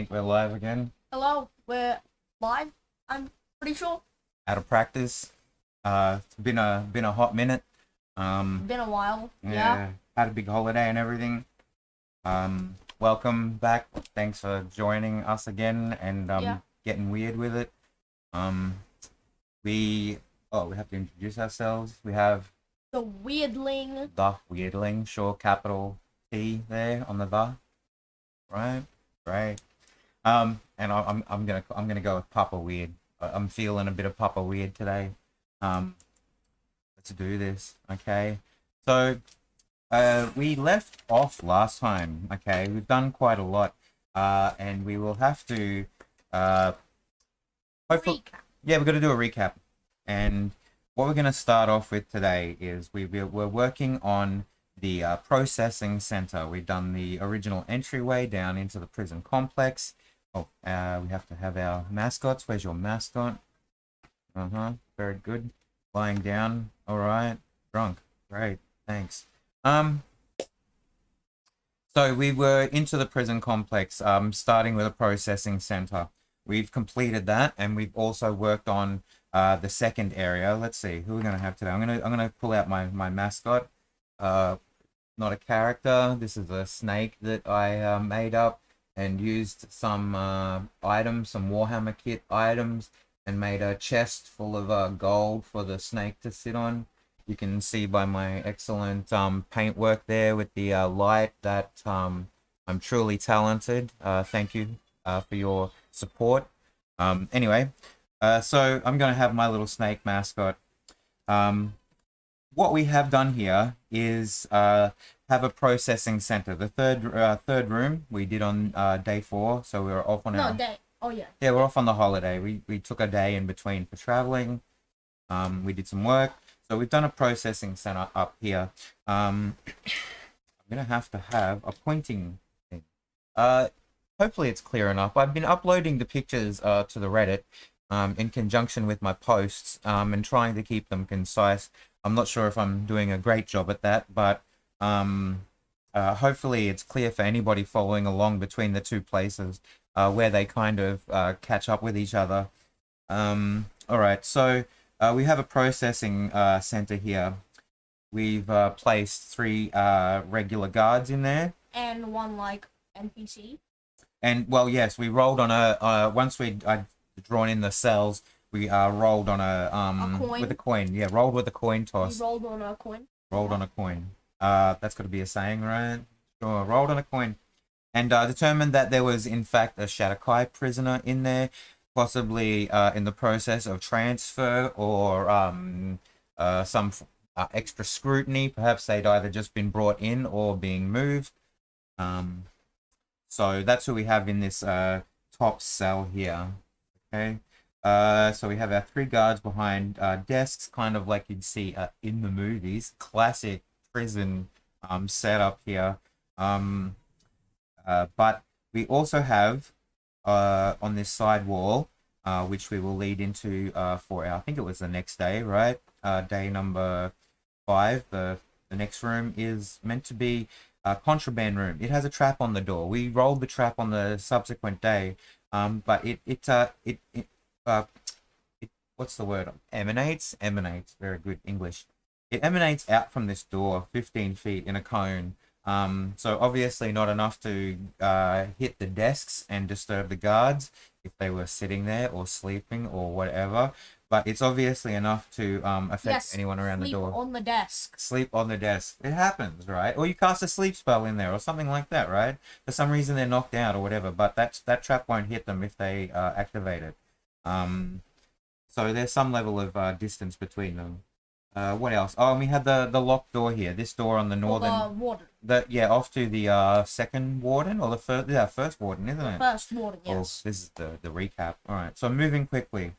Think we're live again. Hello, we're live. I'm pretty sure. Out of practice. It's been a hot minute. Been a while. Yeah. Had a big holiday and everything. Welcome back. Thanks for joining us again and getting weird with it. We have to introduce ourselves. We have the Weirdling. the Weirdling, sure, capital T there on the the. Right? Great. And I'm gonna go with Papa Weird. I'm feeling a bit of Papa Weird today. Let's do this, okay? So, we left off last time, okay? We've done quite a lot, and we will have to, hopefully, yeah, we're gonna do a recap. And what we're gonna start off with today is we're working on the processing center. We've done the original entryway down into the prison complex. Oh, we have to have our mascots. Where's your mascot? Very good. Lying down. All right. Drunk. Great. Thanks. So we were into the prison complex, starting with a processing center. We've completed that, and we've also worked on the second area. Let's see who we're gonna have today. I'm gonna pull out my mascot. Not a character. This is a snake that I made up and used some items, some Warhammer kit items, and made a chest full of gold for the snake to sit on. You can see by my excellent paintwork there with the light that I'm truly talented. Thank you for your support. Anyway, so I'm going to have my little snake mascot. What we have done here is have a processing center. The third room we did on day 4, so we were off on our day. Oh yeah. Yeah, we're off on the holiday. We took a day in between for traveling. We did some work, so we've done a processing center up here. I'm gonna have to have a pointing thing. Hopefully it's clear enough. I've been uploading the pictures to the Reddit in conjunction with my posts and trying to keep them concise. I'm not sure if I'm doing a great job at that, but hopefully it's clear for anybody following along between the two places where they kind of catch up with each other. All right, so we have a processing center here. We've placed 3 regular guards in there. And one like NPC. And well, yes, we rolled on a once I'd drawn in the cells. We rolled on a coin? with a coin. Yeah, rolled with a coin toss. We rolled on a coin. Rolled on a coin. That's got to be a saying, right? Sure. Rolled on a coin, and determined that there was in fact a Shadowkai prisoner in there, possibly in the process of transfer or some extra scrutiny. Perhaps they'd either just been brought in or being moved. So that's who we have in this top cell here. Okay. So we have our 3 guards behind desks, kind of like you'd see in the movies. Classic prison setup here. But we also have on this side wall, which we will lead into for our, I think it was the next day, right? Day number 5. The next room is meant to be a contraband room. It has a trap on the door. We rolled the trap on the subsequent day, but it what's the word? Emanates. Very good English. It emanates out from this door 15 feet in a cone. So obviously not enough to hit the desks and disturb the guards if they were sitting there or sleeping or whatever. But it's obviously enough to affect anyone around the door. Sleep on the desk. Sleep on the desk. It happens, right? Or you cast a sleep spell in there or something like that, right? For some reason they're knocked out or whatever, but that trap won't hit them if they activate it. So there's some level of distance between them. What else? Oh, and we had the locked door here. This door on the northern. Or the warden. Off to the second warden or the first. Yeah, first warden, isn't it? First warden, yes. Oh, this is the recap. All right. So moving quickly,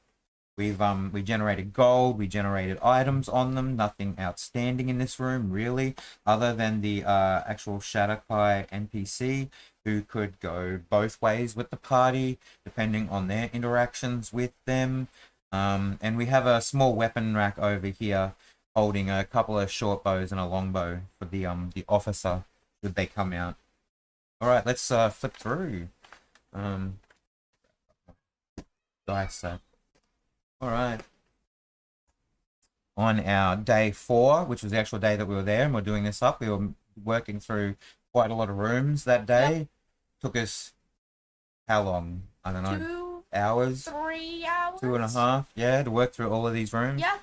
we generated gold. We generated items on them. Nothing outstanding in this room really, other than the actual Shadowkai NPC who could go both ways with the party depending on their interactions with them. And we have a small weapon rack over here holding a couple of short bows and a long bow for the officer should they come out. All right, let's flip through. Dice set. All right. On our day 4, which was the actual day that we were there, and we're doing this up, we were working through quite a lot of rooms that day. Yep. Took us how long? I don't know. 2, Hours. 3 hours. 2.5. Yeah, to work through all of these rooms. Yeah.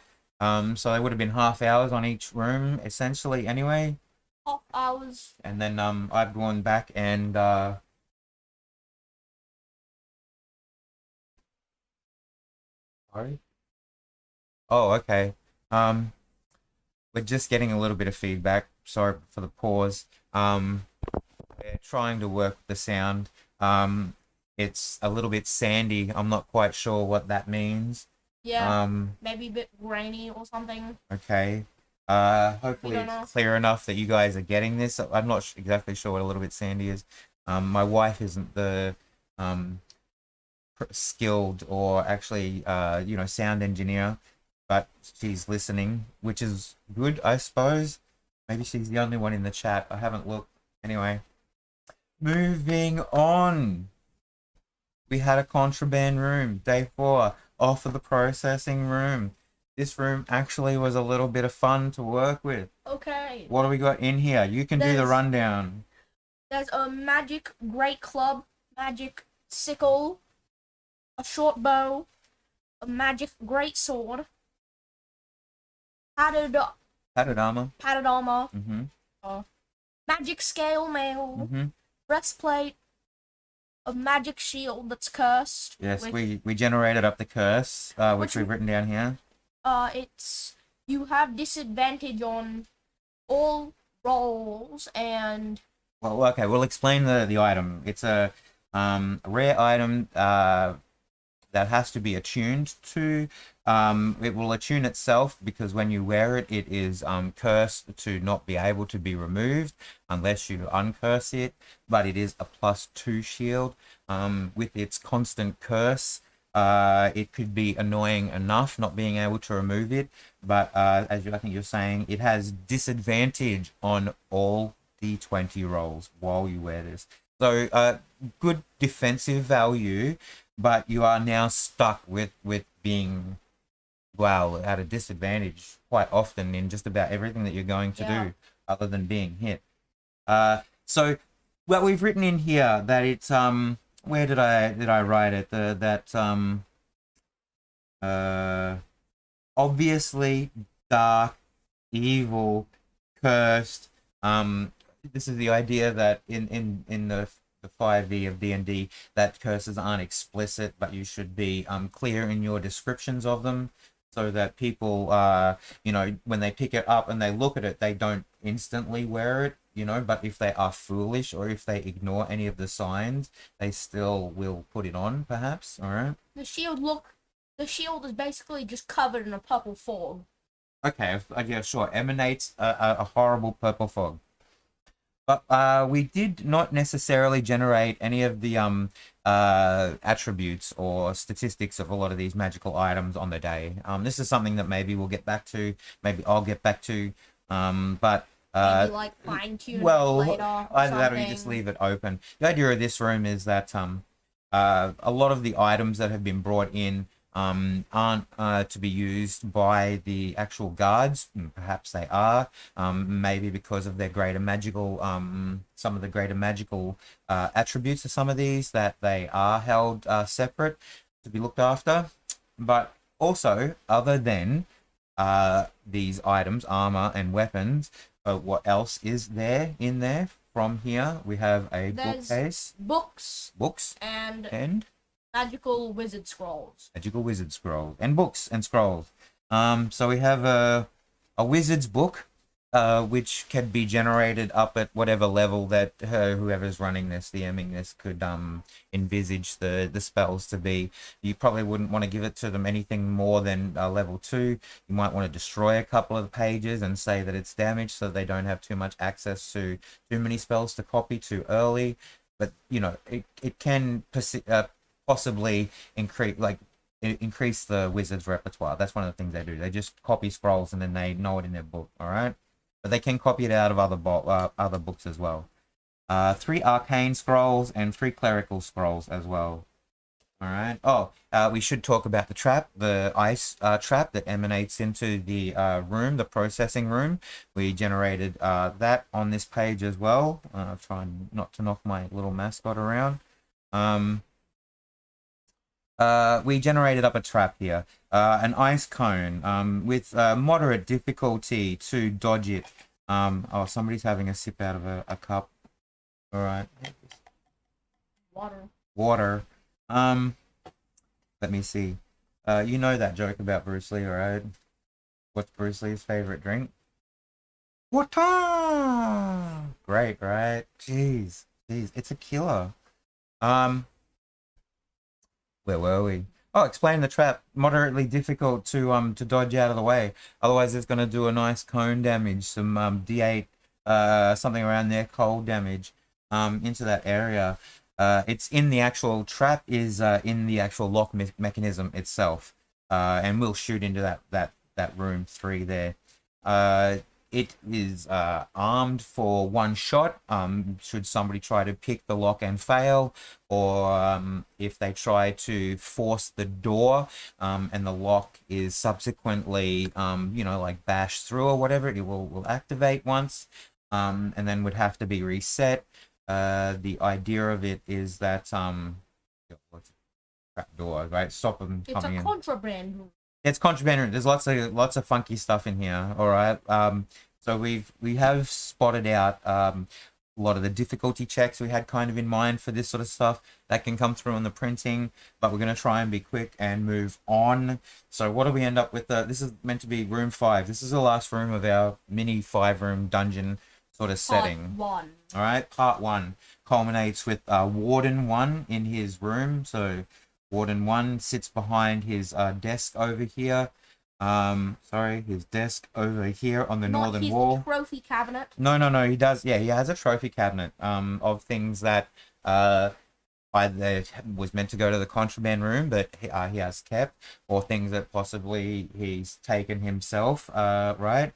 So they would have been half hours on each room, essentially. Anyway. Half hours. And then I've gone back and sorry. Oh, okay. We're just getting a little bit of feedback. Sorry for the pause. We're trying to work with the sound. It's a little bit sandy. I'm not quite sure what that means. Yeah. Maybe a bit grainy or something. Okay. Hopefully don't know. it's clear enough that you guys are getting this. I'm not exactly sure what a little bit sandy is. My wife isn't the skilled or actually sound engineer, but she's listening, which is good, I suppose. Maybe she's the only one in the chat. I haven't looked. Anyway, moving on. We had a contraband room, day 4, off of the processing room. This room actually was a little bit of fun to work with. Okay. What do we got in here? You can do the rundown. There's a magic great club, magic sickle, a short bow, a magic great sword, padded armor. Mm-hmm. Magic scale mail, Mm-hmm. breastplate, a magic shield that's cursed. Yes, we generated up the curse, which we've written down here. It's you have disadvantage on all rolls and. Well, okay, we'll explain the item. It's a rare item that has to be attuned to. It will attune itself because when you wear it, it is cursed to not be able to be removed unless you uncurse it. But it is a +2 shield. With its constant curse, it could be annoying enough not being able to remove it. But I think you're saying, it has disadvantage on all D20 rolls while you wear this. So good defensive value, but you are now stuck with being, well, at a disadvantage quite often in just about everything that you're going to do other than being hit. So well, we've written in here that it's where did I write it? Obviously dark, evil, cursed. This is the idea that in the 5e of D&D, that curses aren't explicit, but you should be clear in your descriptions of them, so that people, when they pick it up and they look at it, they don't instantly wear it, but if they are foolish or if they ignore any of the signs, they still will put it on, perhaps. All right. The shield is basically just covered in a purple fog. Okay, yeah, sure. Emanates a horrible purple fog. But we did not necessarily generate any of the attributes or statistics of a lot of these magical items on the day. This is something that maybe we'll get back to. Maybe I'll get back to. But maybe like fine-tune later. Either that or you just leave it open. The idea of this room is that a lot of the items that have been brought in aren't to be used by the actual guards. Perhaps they are, maybe because of their greater magical, some of the greater magical attributes of some of these, that they are held separate to be looked after. But also, other than these items, armor and weapons, what else is there in there? From here, we have a bookcase. Books. And magical wizard scrolls. And books and scrolls. So we have a wizard's book, which can be generated up at whatever level that whoever's running this, DMing this, could envisage the spells to be. You probably wouldn't want to give it to them anything more than level 2. You might want to destroy a couple of pages and say that it's damaged, so they don't have too much access to too many spells to copy too early. But it can possibly increase the wizard's repertoire. That's one of the things they do. They just copy scrolls and then they know it in their book. All right, but they can copy it out of other books as well. 3 arcane scrolls, and 3 clerical scrolls as well. All right. Oh, we should talk about the trap, the ice trap that emanates into the room, the processing room. We generated that on this page as well. Trying not to knock my little mascot around. We generated up a trap here, an ice cone with moderate difficulty to dodge it. Oh, somebody's having a sip out of a cup. All right. Water. Water. Let me see. You know that joke about Bruce Lee, right? What's Bruce Lee's favorite drink? Water. Great, right? Jeez, it's a killer. Where were we? Oh, explain the trap. Moderately difficult to dodge out of the way. Otherwise, it's gonna do a nice cone damage, some D8, something around there, cold damage, into that area. It's in the actual trap is in the actual lock mechanism itself, and we'll shoot into that room 3 there. It is armed for 1 shot. Should somebody try to pick the lock and fail, or if they try to force the door and the lock is subsequently like bashed through or whatever, it will activate once, and then would have to be reset. The idea of it is that trap door, right? Stop them coming in. It's a contraband room. It's contraband. There's lots of funky stuff in here. All right. So we have spotted out a lot of the difficulty checks we had kind of in mind for this sort of stuff that can come through on the printing, but we're going to try and be quick and move on. So what do we end up with? This is meant to be room 5. This is the last room of our mini 5-room dungeon sort of setting. Part 1. All right. Part 1 culminates with Warden 1 in his room. So Warden 1 sits behind his desk over here. His desk over here on the northern wall. Trophy cabinet. No, he does. Yeah, he has a trophy cabinet of things that either was meant to go to the contraband room, but he has kept, or things that possibly he's taken himself. Right.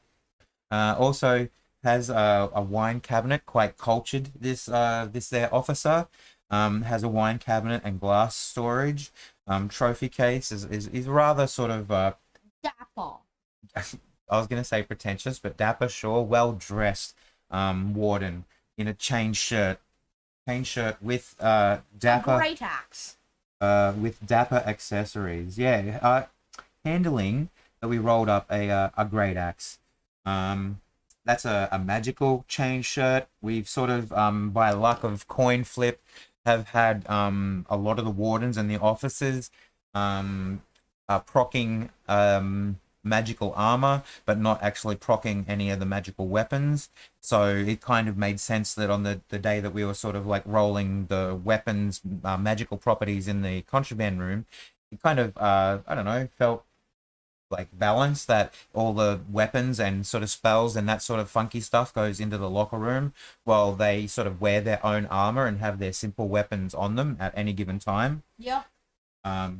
Also has a wine cabinet, quite cultured. This their officer. Has a wine cabinet and glass storage. Trophy case is rather sort of Dapper. I was gonna say pretentious, but dapper, sure. Well dressed warden in a chain shirt with dapper Great axe. with dapper accessories. Yeah, handling that we rolled up a great axe. That's a magical chain shirt. We've sort of by luck of coin flip have had a lot of the wardens and the officers procking magical armor, but not actually procking any of the magical weapons. So it kind of made sense that on the day that we were sort of like rolling the weapons magical properties in the contraband room, it kind of I don't know, felt like balance that all the weapons and sort of spells and that sort of funky stuff goes into the locker room, while they sort of wear their own armor and have their simple weapons on them at any given time. Yeah. All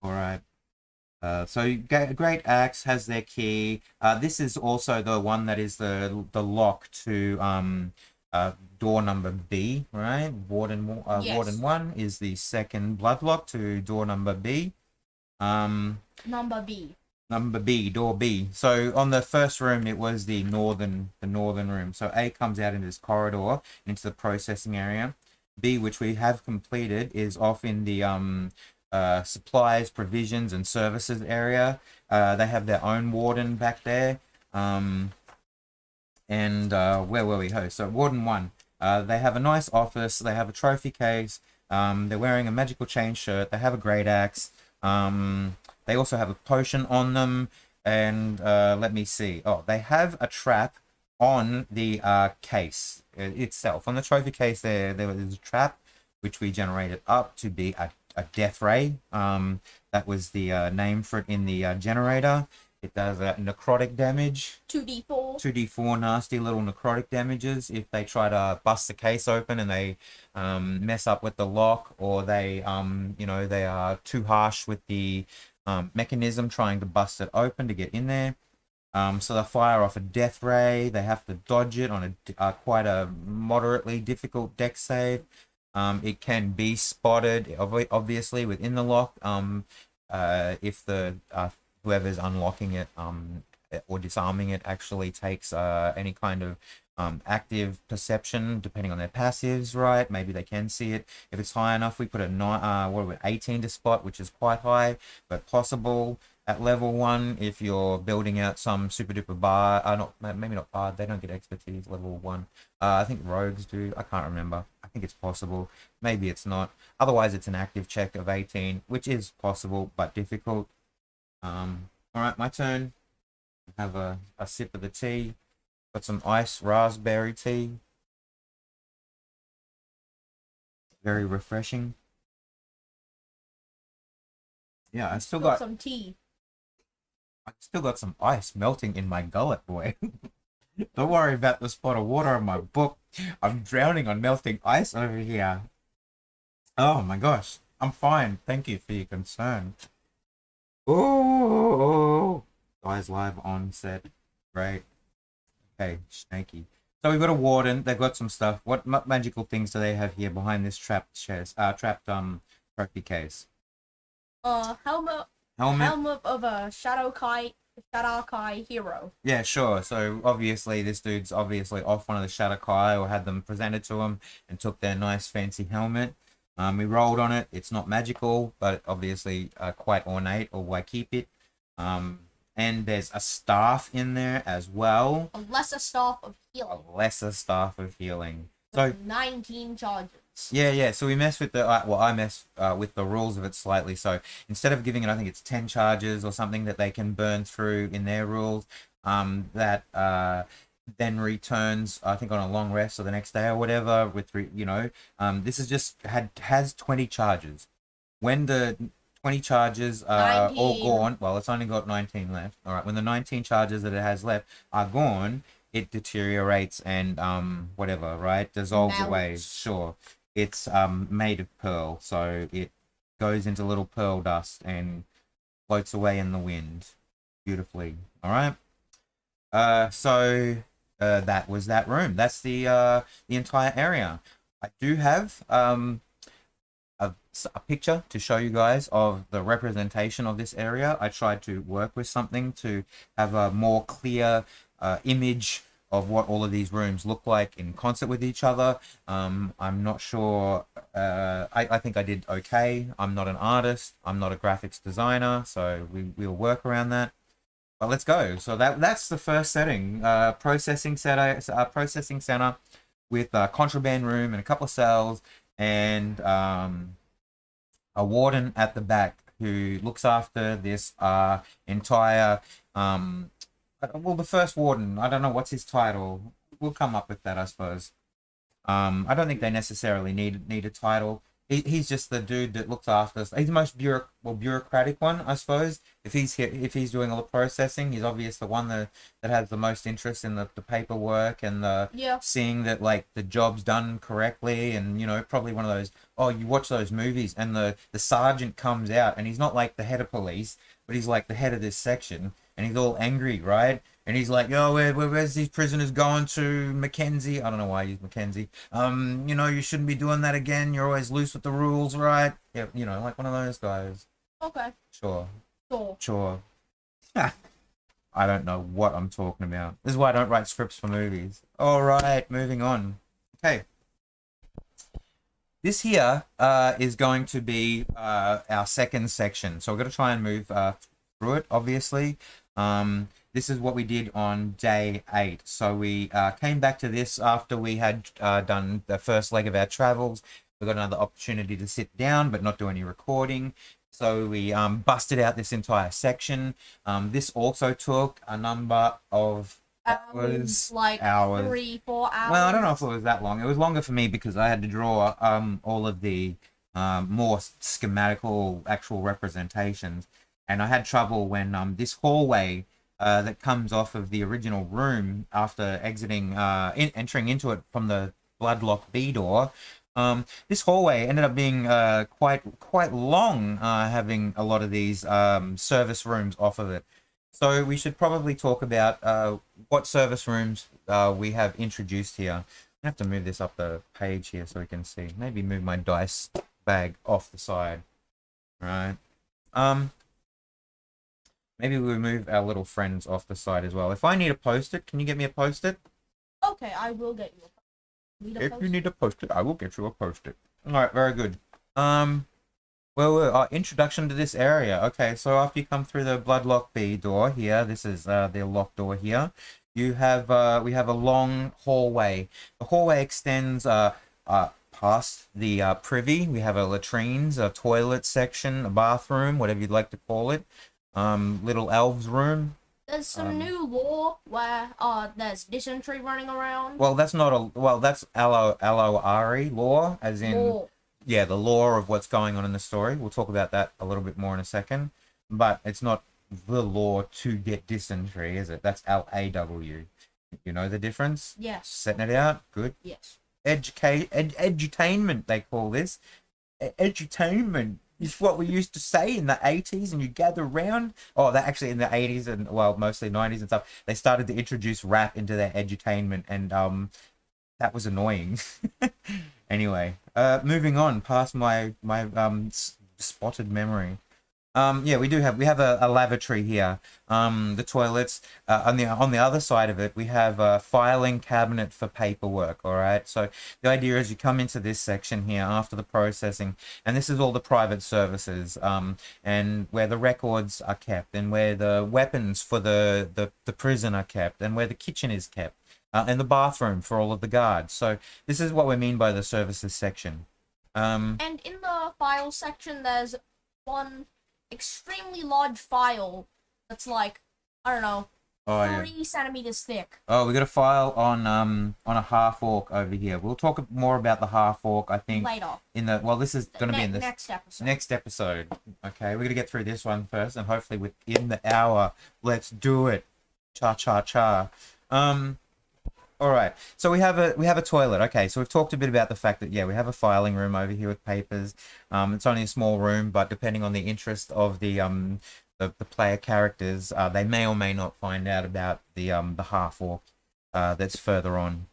right. So Great Axe has their key. This is also the one that is the lock to door number B, right? Warden Yes. Warden 1 is the second blood lock to door number B. Number B. Number B, door B. So on the first room, it was the northern room. So A comes out into this corridor into the processing area. B, which we have completed, is off in the supplies, provisions, and services area. They have their own warden back there. And where were we? So Warden 1. They have a nice office. They have a trophy case. They're wearing a magical chain shirt. They have a great axe. They also have a potion on them, and let me see. Oh, they have a trap on the case itself. On the trophy case, there was a trap which we generated up to be a death ray. That was the name for it in the generator. It does necrotic damage. 2d4. 2d4 nasty little necrotic damages if they try to bust the case open and they mess up with the lock, or they they are too harsh with the mechanism trying to bust it open to get in there. So they fire off a death ray. They have to dodge it on a quite a moderately difficult deck save. It can be spotted, obviously, within the lock. If the whoever's unlocking it or disarming it actually takes any kind of active perception, depending on their passives, right? Maybe they can see it. If it's high enough, we put a 18 to spot, which is quite high, but possible at level 1 if you're building out some super duper bar. Maybe not bard. They don't get expertise level 1. I think rogues do. I can't remember. I think it's possible. Maybe it's not. Otherwise, it's an active check of 18, which is possible but difficult. All right, my turn. Have a sip of the tea. Got some iced raspberry tea. Very refreshing. Yeah, I still got some tea. I still got some ice melting in my gullet, boy. Don't worry about the spot of water on my book. I'm drowning on melting ice over here. Oh my gosh. I'm fine. Thank you for your concern. Oh, guys live on set. Great. Okay, snaky. So we've got a warden. They've got some stuff. What magical things do they have here behind this trapped trophy case? Helmet of a Shadowkai hero. Yeah, sure. So obviously this dude's obviously off one of the Shadowkai or had them presented to him and took their nice fancy helmet. We rolled on it. It's not magical, but obviously quite ornate, or why keep it? And there's a staff in there as well. A lesser staff of healing. A lesser staff of healing. So 19 charges. Yeah. So we mess with the I mess with the rules of it slightly. So instead of giving it, I think it's 10 charges or something that they can burn through in their rules. That then returns, I think, on a long rest or the next day or whatever. This is just has 20 charges. When the 20 charges are all gone, well, it's only got 19 left. All right, when the 19 charges that it has left are gone, it deteriorates and whatever, right? Dissolves away. Sure. It's made of pearl, so it goes into little pearl dust and floats away in the wind beautifully. All right. So that was that room. That's the entire area. I do have a picture to show you guys of the representation of this area. I tried to work with something to have a more clear image of what all of these rooms look like in concert with each other. I'm not sure. I think I did okay. I'm not an artist. I'm not a graphics designer, so we'll work around that. But let's go. So that's the first setting. Processing center with a contraband room and a couple of cells and a warden at the back who looks after this entire the first warden. I don't know what's his title. We'll come up with that, I suppose. I don't think they necessarily need a title. He's just the dude that looks after us. He's the most bureaucratic one, I suppose. If he's doing all the processing, he's obviously the one that has the most interest in the paperwork and seeing that like the job's done correctly, and probably one of those. Oh, you watch those movies and the sergeant comes out and he's not like the head of police, but he's like the head of this section and he's all angry, right? And he's like, yo, where's these prisoners going to? Mackenzie? I don't know why I use Mackenzie. You shouldn't be doing that again. You're always loose with the rules, right? Yeah, like one of those guys. Okay. Sure. I don't know what I'm talking about. This is why I don't write scripts for movies. All right, moving on. Okay. This here is going to be our second section. So we're going to try and move through it, obviously. This is what we did on day 8. So we came back to this after we had done the first leg of our travels. We got another opportunity to sit down but not do any recording. So we busted out this entire section. This also took a number of hours. 3-4 hours. Well, I don't know if it was that long. It was longer for me because I had to draw all of the more schematical actual representations. And I had trouble when this hallway that comes off of the original room after entering into it from the Bloodlock B door. This hallway ended up being quite long, having a lot of these service rooms off of it. So we should probably talk about what service rooms we have introduced here. I have to move this up the page here so we can see. Maybe move my dice bag off the side. All right. Maybe we move our little friends off the side as well. If I need a post-it, can you get me a post-it? Okay, I will get you a need a If you post-it? need a post-it, I will get you a post-it. All right, very good. Introduction to this area. Okay, so after you come through the Bloodlock B door here, this is the locked door here. You have we have a long hallway. The hallway extends past the privy. We have a latrines, a toilet section, a bathroom, whatever you'd like to call it. Little elves room. There's some new lore where there's dysentery running around. Well, that's not a that's Aloari lore, as in Lore. yeah, the lore of what's going on in the story. We'll talk about that a little bit more in a second. But it's not the lore to get dysentery, is it? That's LAW. You know the difference? Yes. Setting it out? Good. Yes. Edutainment, they call this. Edutainment is what we used to say in the 80s, and you gather around. Oh, that actually in the 80s and, well, mostly 90s and stuff, they started to introduce rap into their edutainment, and that was annoying. Anyway, moving on past my spotted memory. Yeah, we have a lavatory here. The toilets on the other side of it, we have a filing cabinet for paperwork. All right. So the idea is you come into this section here after the processing, and this is all the private services, and where the records are kept, and where the weapons for the prison are kept, and where the kitchen is kept. And the bathroom for all of the guards. So this is what we mean by the services section. And in the file section, there's one extremely large file that's like, I don't know, Oh yeah. 3 centimeters thick. Oh, we got a file on a half orc over here. We'll talk more about the half orc, I think, Later. in the this is going to be in the next episode. next episode. Okay, we're gonna get through this one first, and hopefully within the hour. Let's do it. Cha cha cha. All right. So we have a toilet. Okay. So we've talked a bit about the fact that yeah, we have a filing room over here with papers. It's only a small room, but depending on the interest of the player characters, they may or may not find out about the half orc that's further on.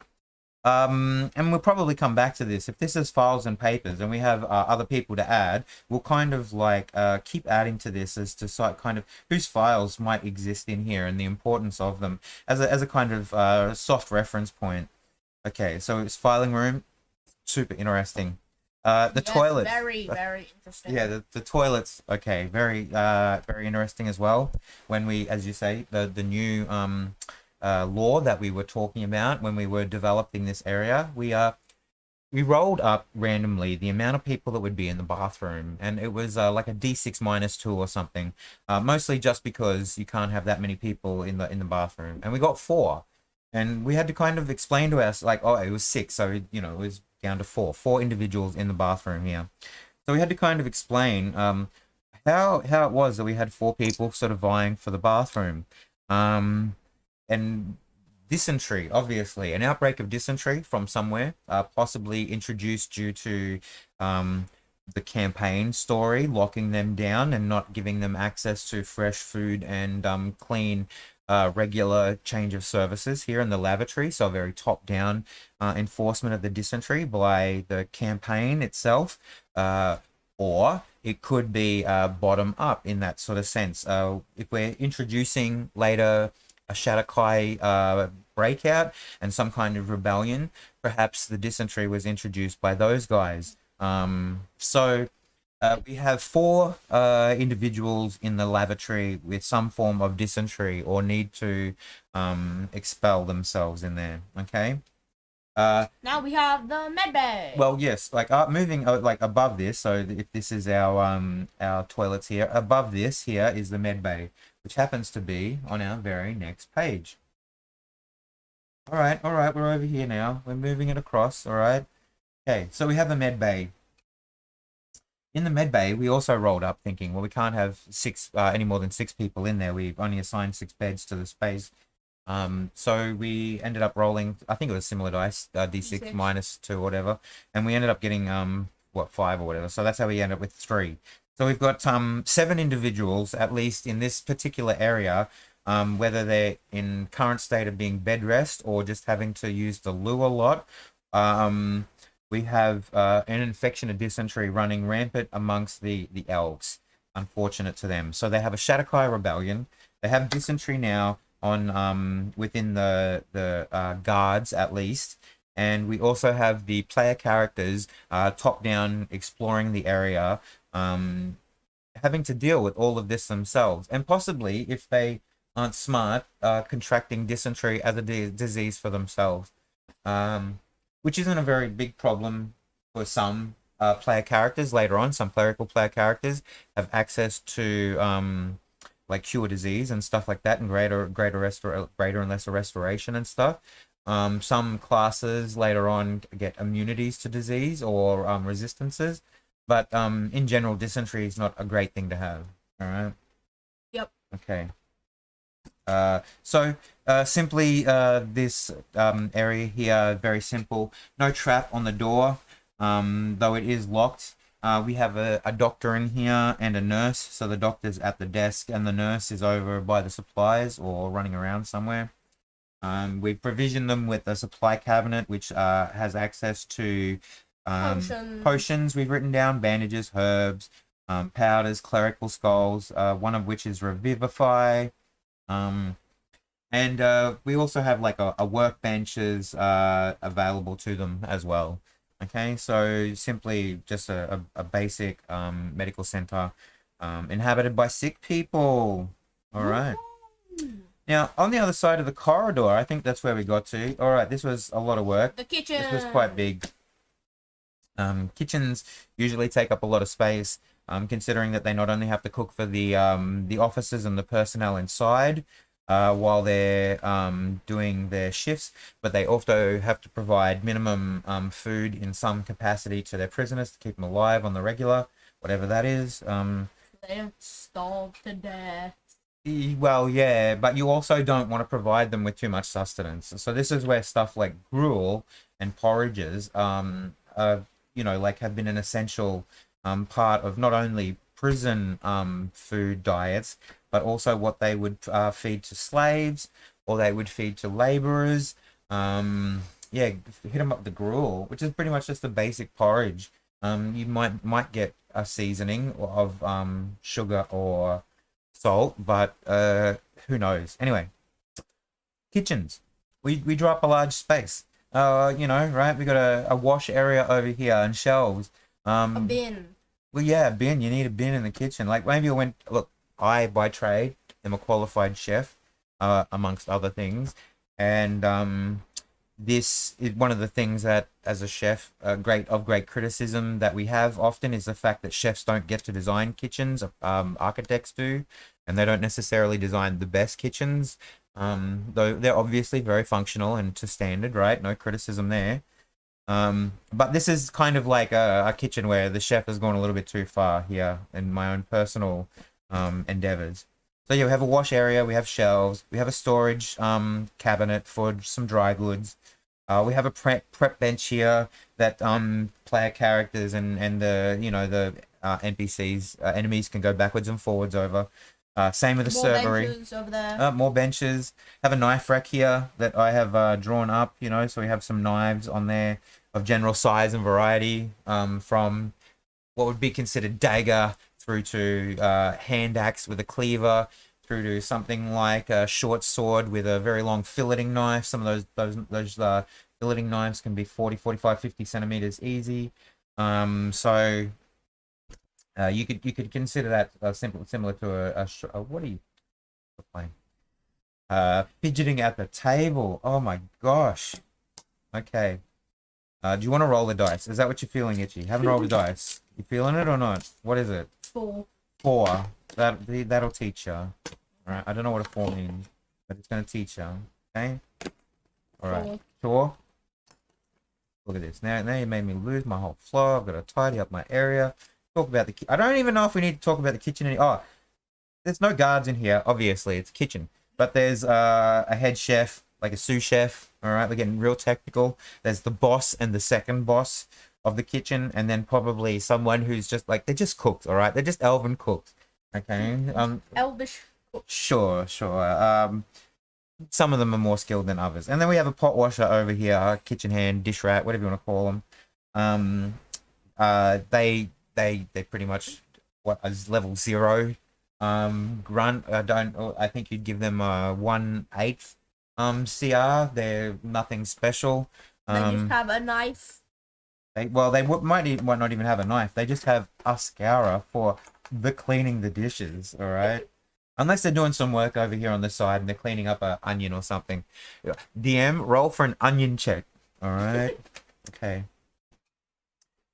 And we'll probably come back to this. If this is files and papers and we have other people to add, we'll kind of like keep adding to this as to kind of whose files might exist in here and the importance of them as a kind of soft reference point. Okay, so it's filing room, super interesting. The toilets. Very, very interesting. Yeah, the toilets. Okay, very interesting as well. When we, as you say, the new law that we were talking about when we were developing this area, we rolled up randomly the amount of people that would be in the bathroom, and it was like a D6 -2 or something. Mostly just because you can't have that many people in the bathroom, and we got 4, and we had to kind of explain to us like, oh, it was 6, so it was down to 4 individuals in the bathroom here. So we had to kind of explain how it was that we had 4 people sort of vying for the bathroom. And dysentery, obviously, an outbreak of dysentery from somewhere, possibly introduced due to the campaign story, locking them down and not giving them access to fresh food and clean, regular change of services here in the lavatory. So a very top-down enforcement of the dysentery by the campaign itself, or it could be bottom up in that sort of sense. If we're introducing later a Shadowkai breakout and some kind of rebellion, perhaps the dysentery was introduced by those guys. So we have 4 individuals in the lavatory with some form of dysentery or need to expel themselves in there. Okay. Now we have the medbay. Well, yes, like moving like above this. So if this is our toilets here, above this here is the med bay, which happens to be on our very next page. All right, we're over here now. We're moving it across. All right. Okay, so we have a med bay. In the med bay, we also rolled up thinking, well, we can't have any more than 6 people in there. We've only assigned 6 beds to the space. So we ended up rolling, I think it was similar dice, D6 -2 or whatever, and we ended up getting 5 or whatever. So that's how we ended up with 3. So we've got 7 individuals at least in this particular area whether they're in current state of being bed rest or just having to use the loo a lot. We have an infection of dysentery running rampant amongst the elves. Unfortunate to them. So they have a Shatterkai rebellion. They have dysentery now on within the guards at least, and we also have the player characters top down exploring the area, having to deal with all of this themselves, and possibly if they aren't smart, contracting dysentery as a disease for themselves, which isn't a very big problem for some player characters later on. Some clerical player characters have access to like cure disease and stuff like that, and greater and lesser restoration and stuff. Some classes later on get immunities to disease or resistances, but in general, dysentery is not a great thing to have. All right. Yep. Okay. So simply this area here, very simple. No trap on the door, though it is locked. We have a doctor in here and a nurse. So the doctor's at the desk and the nurse is over by the supplies or running around somewhere. We've provisioned them with a supply cabinet which has access to potions we've written down, bandages, herbs, powders, clerical skulls, one of which is Revivify. And we also have like a workbenches available to them as well. Okay, so simply just a basic medical center inhabited by sick people. All right. Now, on the other side of the corridor, I think that's where we got to. All right, this was a lot of work. The kitchen. This was quite big. Kitchens usually take up a lot of space, considering that they not only have to cook for the officers and the personnel inside while they're doing their shifts, but they also have to provide minimum food in some capacity to their prisoners to keep them alive on the regular, whatever that is. They don't starve to death. Well, yeah, but you also don't want to provide them with too much sustenance. So this is where stuff like gruel and porridges, like have been an essential part of not only prison food diets, but also what they would feed to slaves or they would feed to laborers. Hit them up with the gruel, which is pretty much just a basic porridge. You might get a seasoning of sugar or salt, but who knows? Anyway, kitchens. We draw up a large space. Right? We got a wash area over here and shelves. A bin. Well, yeah, a bin. You need a bin in the kitchen. Like maybe look. I, by trade, am a qualified chef, amongst other things, and this is one of the things that, as a chef, great criticism that we have often is the fact that chefs don't get to design kitchens. Architects do, and they don't necessarily design the best kitchens. Though they're obviously very functional and to standard, right? No criticism there. But this is kind of like a kitchen where the chef has gone a little bit too far here in my own personal endeavors. So yeah, we have a wash area, we have shelves, we have a storage cabinet for some dry goods. We have a prep bench here that player characters and the NPCs enemies can go backwards and forwards over. Same with the servery. More benches over there. More benches. Have a knife rack here that I have drawn up. So we have some knives on there of general size and variety, from what would be considered dagger through to hand axe with a cleaver, through to something like a short sword with a very long filleting knife. Some of those filleting knives can be 40, 45, 50 centimeters easy. So you could consider that similar to what are you playing? Fidgeting at the table. Oh my gosh. Okay. Do you want to roll the dice? Is that what you're feeling, Itchy? Haven't rolled the dice. You feeling it or not? What is it? 4. 4. That'll teach you. All right. I don't know what a 4 means, but it's gonna teach you. Okay. All right. Sure. Look at this. Now you made me lose my whole flow. I've got to tidy up my area. Talk about the. I don't even know if we need to talk about the kitchen. There's no guards in here. Obviously, it's a kitchen, but there's a head chef, like a sous chef. All right, we're getting real technical. There's the boss and the second boss of the kitchen, and then probably someone who's just like they're just cooks. All right, they're just elven cooks. Okay. Elvish Sure, sure. Some of them are more skilled than others. And then we have a pot washer over here, kitchen hand, dish rat, whatever you want to call them. Um, they pretty much what is level 0. Grunt. I think you'd give them a 1/8 CR. They're nothing special. They just have a knife. Might not even have a knife. They just have a scourer for the cleaning the dishes. All right. Unless they're doing some work over here on the side and they're cleaning up an onion or something. DM, roll for an onion check. All right. Okay.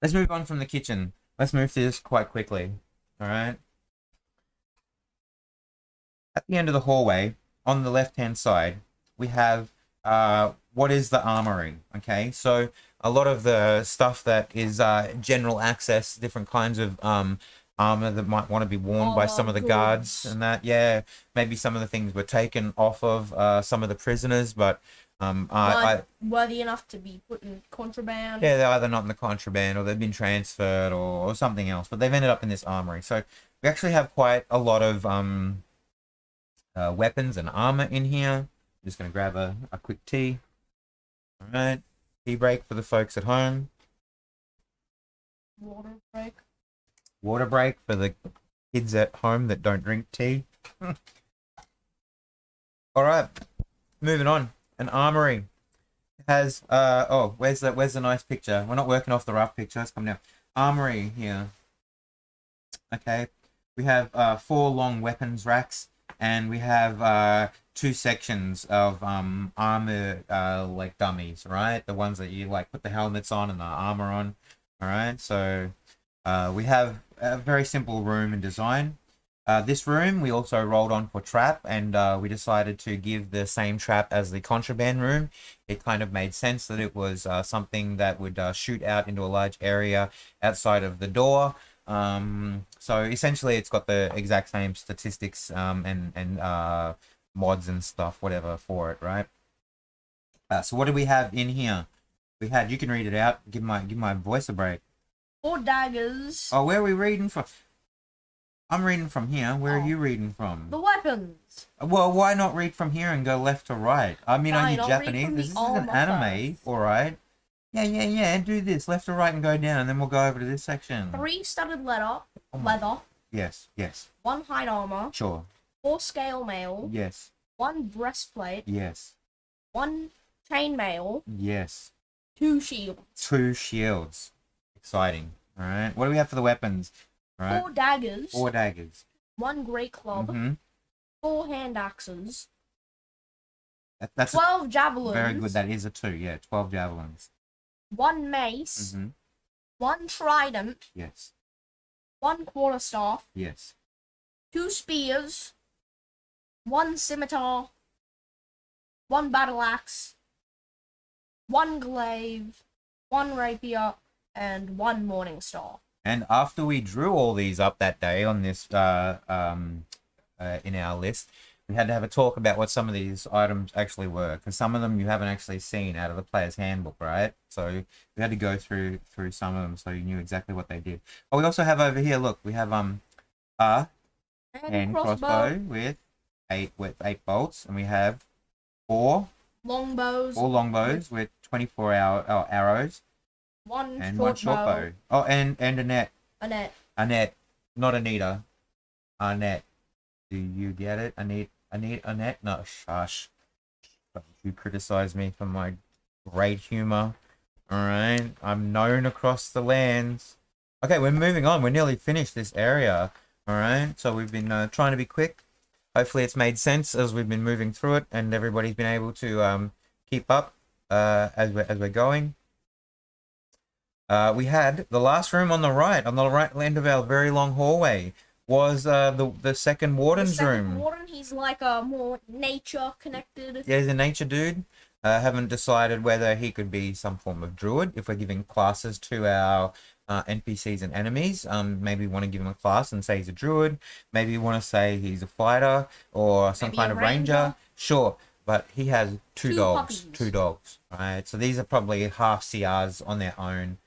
Let's move on from the kitchen. Let's move through this quite quickly. All right. At the end of the hallway, on the left-hand side, we have what is the armory. Okay. So a lot of the stuff that is general access, different kinds of armor that might want to be worn by some of the guards and that. Yeah, maybe some of the things were taken off of some of the prisoners, but worthy enough to be put in contraband. Yeah, they're either not in the contraband or they've been transferred or something else, but they've ended up in this armory. So we actually have quite a lot of weapons and armor in here. I'm just going to grab a quick tea. All right, tea break for the folks at home. Water break. Water break for the kids at home that don't drink tea. All right, moving on. An armory has where's the nice picture? We're not working off the rough picture. Let's come down. Armory here. Okay, we have 4 long weapons racks, and we have 2 sections of armor like dummies, right? The ones that you like put the helmets on and the armor on. All right, so we have a very simple room and design. This room we also rolled on for trap, and we decided to give the same trap as the contraband room. It kind of made sense that it was something that would shoot out into a large area outside of the door. So essentially it's got the exact same statistics and mods and stuff, whatever, for it, right? So what do we have in here? You can read it out. Give my voice a break. 4 daggers. Oh, where are we reading from? I'm reading from here. Where are you reading from? The weapons. Well, why not read from here and go left to right? I mean, are you Fine, I'll read Japanese? from This is the an armor anime, first. alright. Yeah. Do this. Left to right and go down, and then we'll go over to this section. 3 studded leather. Yes. 1 hide armor. Sure. 4 scale mail. Yes. 1 breastplate. Yes. 1 chain mail. Yes. 2 shields. 2 shields. Exciting. Alright. What do we have for the weapons? Right. 4 daggers. 4 daggers. 1 great club. Mm-hmm. 4 hand axes. That's 12 javelins. very good. That is a 2. Yeah, 12 javelins. 1 mace. Mm-hmm. 1 trident. Yes. 1 quarterstaff. Yes. 2 spears. 1 scimitar. 1 battle axe. 1 glaive. 1 rapier. And 1 morning star. And after we drew all these up that day on this in our list, we had to have a talk about what some of these items actually were, because some of them you haven't actually seen out of the player's handbook, right? So we had to go through some of them so you knew exactly what they did. Oh, we also have over here, look, we have a hand crossbow with 8 bolts, and we have 4 longbows with 24 arrows. 1 and short 1 short bow. Oh, and a net. A net. A net. Not Anita. A net. Do you get it? I need a net? No, shush. Don't you criticize me for my great humor. Alright. I'm known across the lands. Okay, we're moving on. We're nearly finished this area. Alright. So we've been trying to be quick. Hopefully it's made sense as we've been moving through it, and everybody's been able to keep up as we're going. We had the last room on the right end of our very long hallway was the second warden's room. Warden, he's like a more nature connected. Yeah, he's a nature dude. Haven't decided whether he could be some form of druid if we're giving classes to our NPCs and enemies. Maybe we want to give him a class and say he's a druid. Maybe we want to say he's a fighter or some Maybe kind a of ranger. Sure. But he has 2 dogs. puppies. 2 dogs. Right. So these are probably half CRs on their own.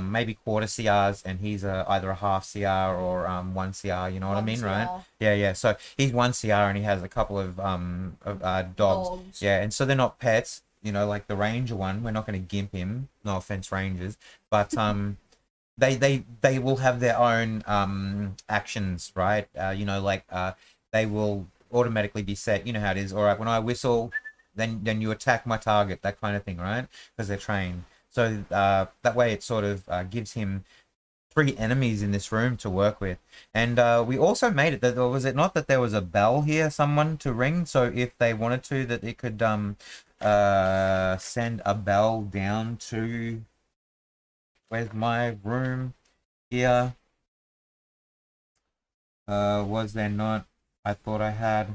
maybe quarter CRs, and he's either a half CR or 1 CR. You know what I One mean, right? CR. Yeah, yeah. So he's 1 CR, and he has a couple of dogs. Dogs. Yeah, and so they're not pets. You know, like the ranger one. We're not going to gimp him. No offense, rangers, but they will have their own actions, right? You know, like they will automatically be set. You know how it is. All right, when I whistle, then you attack my target, that kind of thing, right? Because they're trained. So that way it sort of gives him 3 enemies in this room to work with. And we also made it that, or was it not that there was a bell here, someone to ring? So if they wanted to, that it could send a bell down to, where's my room here? Was there not? I thought I had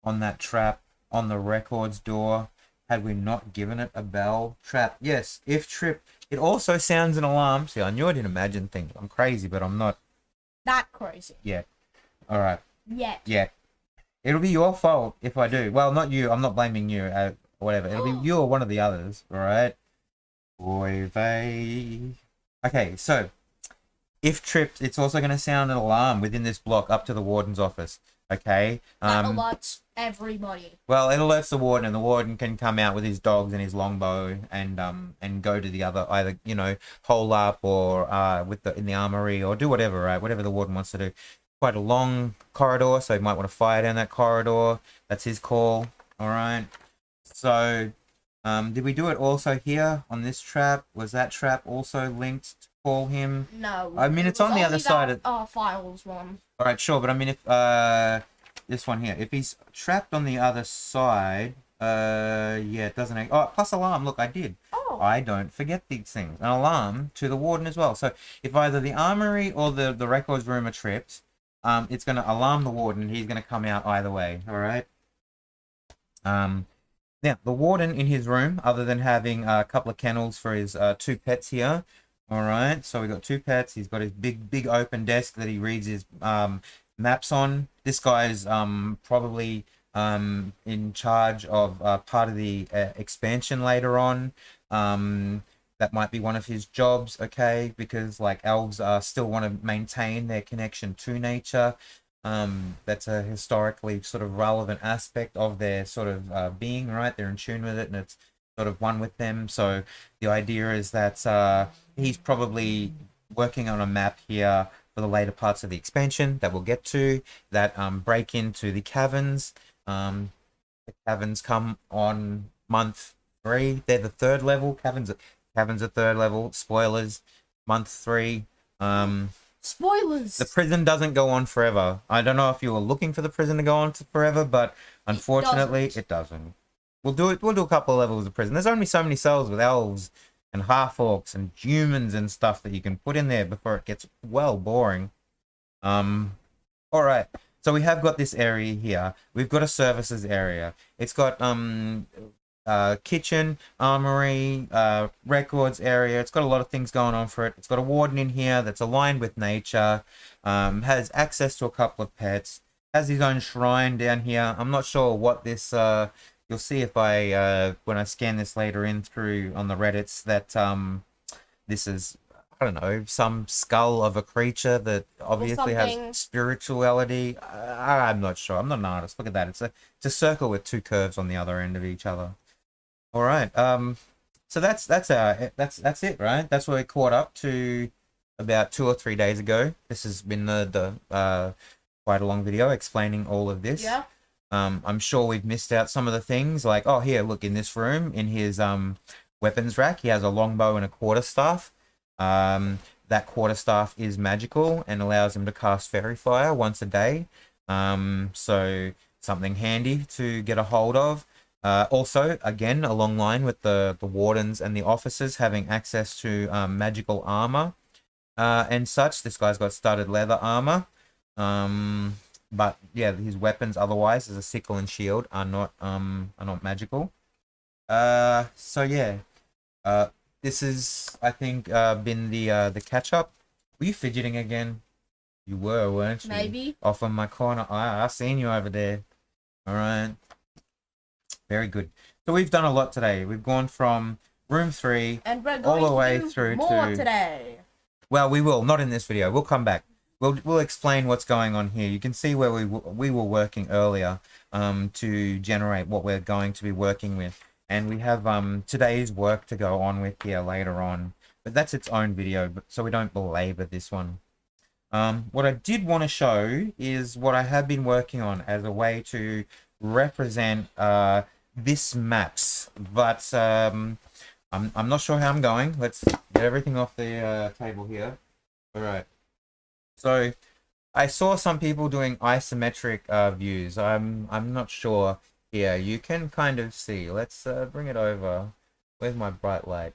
on that trap on the records door. Had we not given it a bell trap? Yes, if trip. It also sounds an alarm. See, I knew I didn't imagine things. I'm crazy, but I'm not That crazy. yet. All right, Yet. yet. It'll be your fault if I do. Well, not you. I'm not blaming you. Whatever. It'll be you or one of the others. All right. Boy, they. Okay, so if tripped, it's also going to sound an alarm within this block up to the warden's office. Okay. That alerts everybody. Well, it alerts the warden, and the warden can come out with his dogs and his longbow and go to the other, either, you know, hole up or in the armory, or do whatever, right? Whatever the warden wants to do. Quite a long corridor, so he might want to fire down that corridor. That's his call. All right. So, did we do it also here on this trap? Was that trap also linked to call him? No. I mean, it's was on the other only side that, of. files one. All right, sure, but I mean, if this one here, if he's trapped on the other side, yeah, it doesn't. Oh, plus alarm. Look, I did. Oh. I don't forget these things. An alarm to the warden as well. So if either the armory or the records room are tripped, it's going to alarm the warden. He's going to come out either way. All right. Now the warden in his room, other than having a couple of kennels for his 2 pets here. All right, so we got 2 pets. He's got his big open desk that he reads his maps on. This guy's probably in charge of part of the expansion later on. That might be one of his jobs, okay? Because like elves still want to maintain their connection to nature. That's a historically sort of relevant aspect of their sort of being, right? They're in tune with it, and it's sort of one with them. So the idea is that he's probably working on a map here for the later parts of the expansion that we'll get to, that break into the caverns. The caverns come on month 3. They're the 3rd level. Caverns are 3rd level. Spoilers. Month 3. Spoilers. The prison doesn't go on forever. I don't know if you were looking for the prison to go on forever, but unfortunately, it doesn't. We'll do it. We'll do a couple of levels of prison. There's only so many cells with elves and half-orcs and humans and stuff that you can put in there before it gets well boring. All right. So we have got this area here. We've got a services area. It's got kitchen, armory, records area. It's got a lot of things going on for it. It's got a warden in here that's aligned with nature, has access to a couple of pets, has his own shrine down here. I'm not sure what this, you'll see if I, when I scan this later in through on the Reddits, that this is, I don't know, some skull of a creature that obviously has spirituality. I'm not sure. I'm not an artist. Look at that. It's a circle with 2 curves on the other end of each other. All right. So that's it, right? That's where we caught up to about 2 or 3 days ago. This has been the quite a long video explaining all of this. Yeah. I'm sure we've missed out some of the things, like, oh, here, look, in this room, in his weapons rack, he has a longbow and a quarterstaff. That quarterstaff is magical and allows him to cast fairy fire once a day. So something handy to get a hold of. Also, again, along line with the wardens and the officers having access to magical armor and such. This guy's got studded leather armor. But yeah, his weapons otherwise, as a sickle and shield, are not magical. So yeah, this has, I think, been the catch up. Were you fidgeting again? You were, weren't you? Maybe. Off on my corner. I seen you over there. All right. Very good. So we've done a lot today. We've gone from room 3, And we're all going the way to do through more to... today. Well, we will, not in this video. We'll come back. We'll explain what's going on here. You can see where we were working earlier to generate what we're going to be working with. And we have today's work to go on with here later on. But that's its own video, so we don't belabor this one. What I did want to show is what I have been working on as a way to represent this maps. But I'm not sure how I'm going. Let's get everything off the table here. All right. So I saw some people doing isometric views. I'm not sure here. You can kind of see. Let's bring it over. Where's my bright light?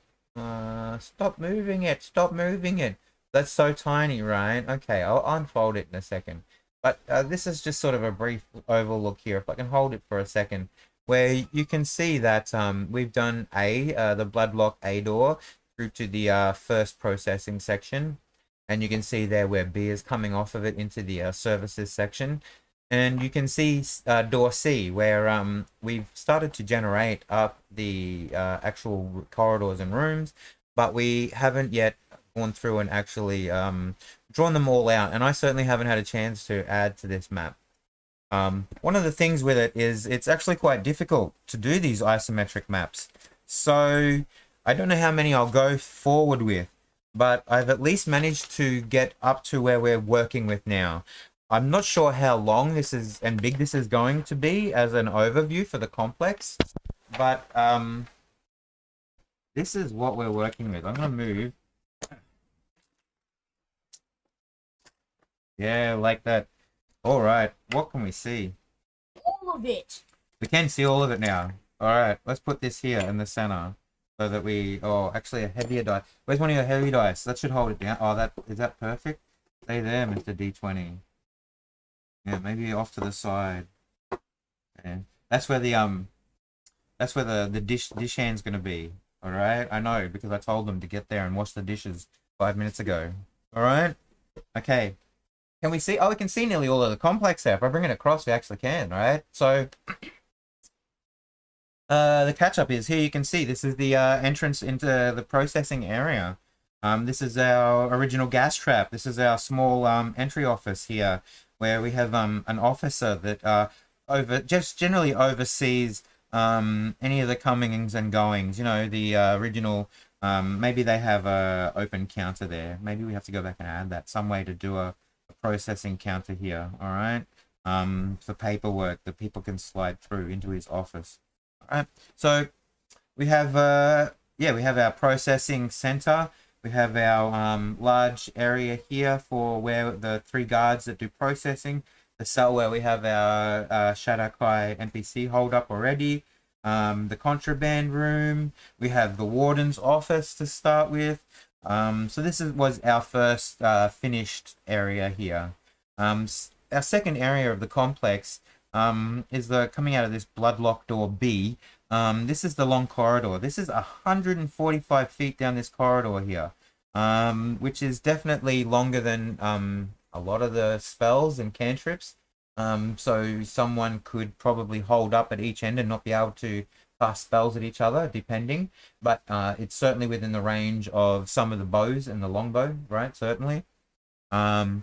Stop moving it. Stop moving it. That's so tiny, right? Okay, I'll unfold it in a second. But this is just sort of a brief overlook here. If I can hold it for a second, where you can see that we've done the bloodlock A door through to the first processing section. And you can see there where B is coming off of it into the services section. And you can see door C, where we've started to generate up the actual corridors and rooms, but we haven't yet gone through and actually drawn them all out. And I certainly haven't had a chance to add to this map. One of the things with it is it's actually quite difficult to do these isometric maps. So I don't know how many I'll go forward with, but I've at least managed to get up to where we're working with now. I'm not sure how long this is and big this is going to be as an overview for the complex, but this is what we're working with. I'm going to move. Yeah, like that. All right, what can we see? All of it. We can see all of it now. All right, let's put this here in the center. So that we, oh, actually a heavier die. Where's one of your heavy dice? That should hold it down. Oh, is that perfect? Stay there, Mr. D20. Yeah, maybe off to the side. Yeah, that's where the dish hand's gonna be. All right, I know because I told them to get there and wash the dishes 5 minutes ago. All right, okay. Can we see? Oh, we can see nearly all of the complex there. If I bring it across, we actually can. Right, so. The catch-up is here. You can see this is the entrance into the processing area. This is our original gas trap. This is our small entry office here, where we have an officer that just generally oversees any of the comings and goings. You know, the original. Maybe they have a open counter there. Maybe we have to go back and add that some way to do a processing counter here. All right. For paperwork that people can slide through into his office. Alright, so we have we have our processing center. We have our large area here for where the 3 guards that do processing. The cell where we have our Shadakai NPC hold up already. The contraband room. We have the warden's office to start with. So this was our first finished area here. Our second area of the complex is coming out of this bloodlock door B. This is the long corridor. This is 145 feet down this corridor here, which is definitely longer than a lot of the spells and cantrips. So someone could probably hold up at each end and not be able to cast spells at each other, depending. But it's certainly within the range of some of the bows and the longbow, right? Certainly. So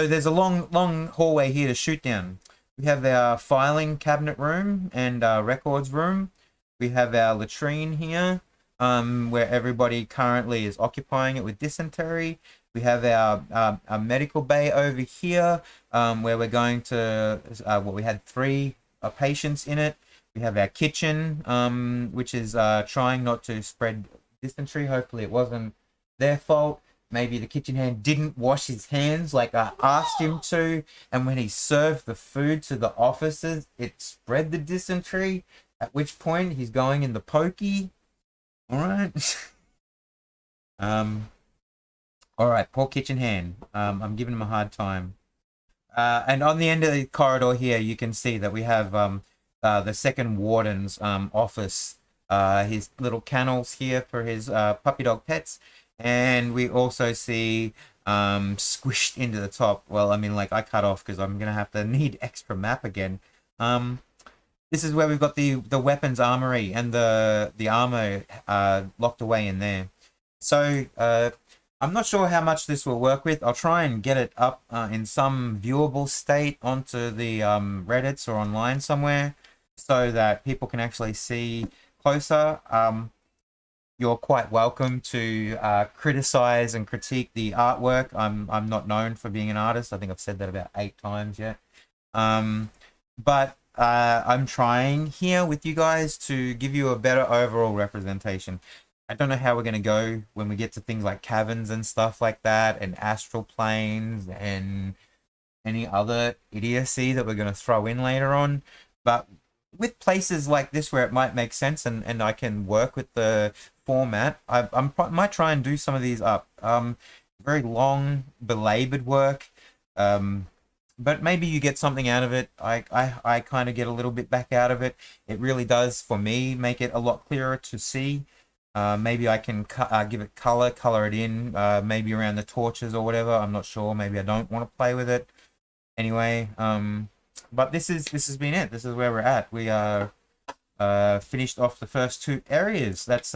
there's a long hallway here to shoot down. We have our filing cabinet room and records room. We have our latrine here, where everybody currently is occupying it with dysentery. We have our medical bay over here, where we're going to, we had 3 patients in it. We have our kitchen, which is trying not to spread dysentery. Hopefully it wasn't their fault. Maybe the kitchen hand didn't wash his hands like I asked him to, and when he served the food to the officers, it spread the dysentery, at which point he's going in the pokey. All right. All right, poor kitchen hand. I'm giving him a hard time. And on the end of the corridor here, you can see that we have the second warden's office, his little kennels here for his puppy dog pets. And we also see squished into the top. Well, I mean, like I cut off because I'm going to have to need extra map again. this is where we've got the weapons armory and the armor locked away in there. So I'm not sure how much this will work with. I'll try and get it up in some viewable state onto the Reddits or online somewhere, so that people can actually see closer. You're quite welcome to criticize and critique the artwork. I'm not known for being an artist. I think I've said that about 8 times yet. But I'm trying here with you guys to give you a better overall representation. I don't know how we're going to go when we get to things like caverns and stuff like that, and astral planes and any other idiocy that we're going to throw in later on. But with places like this where it might make sense and I can work with the format, I might try and do some of these up. Very long, belabored work. But maybe you get something out of it. I kind of get a little bit back out of it. It really does, for me, make it a lot clearer to see. Maybe I can give it color it in, maybe around the torches or whatever. I'm not sure. Maybe I don't want to play with it. Anyway, but this has been it. This is where we're at. We are finished off the first 2 areas. That's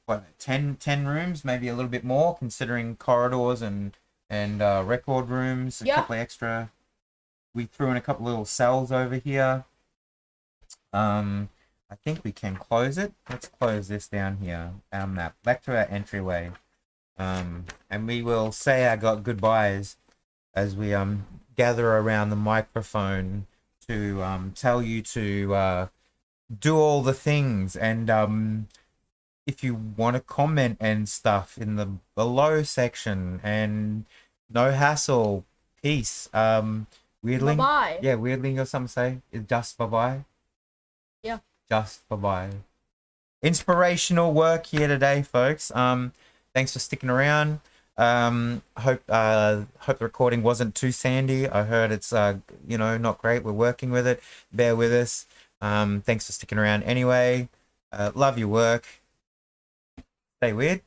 what, 10 rooms, maybe a little bit more, considering corridors and record rooms. A couple of extra. We threw in a couple little cells over here. I think we can close it. Let's close this down here. Our map. Back to our entryway. And we will say our goodbyes as we gather around the microphone to tell you to do all the things. And if you want to comment and stuff in the below section, and no hassle, peace. Weirdling. Bye-bye. Yeah, Weirdling got something to say. It's just bye-bye. Yeah. Just bye-bye. Inspirational work here today, folks. Thanks for sticking around. Hope the recording wasn't too sandy. I heard it's not great. We're working with it. Bear with us. Thanks for sticking around anyway. Love your work. Stay weird.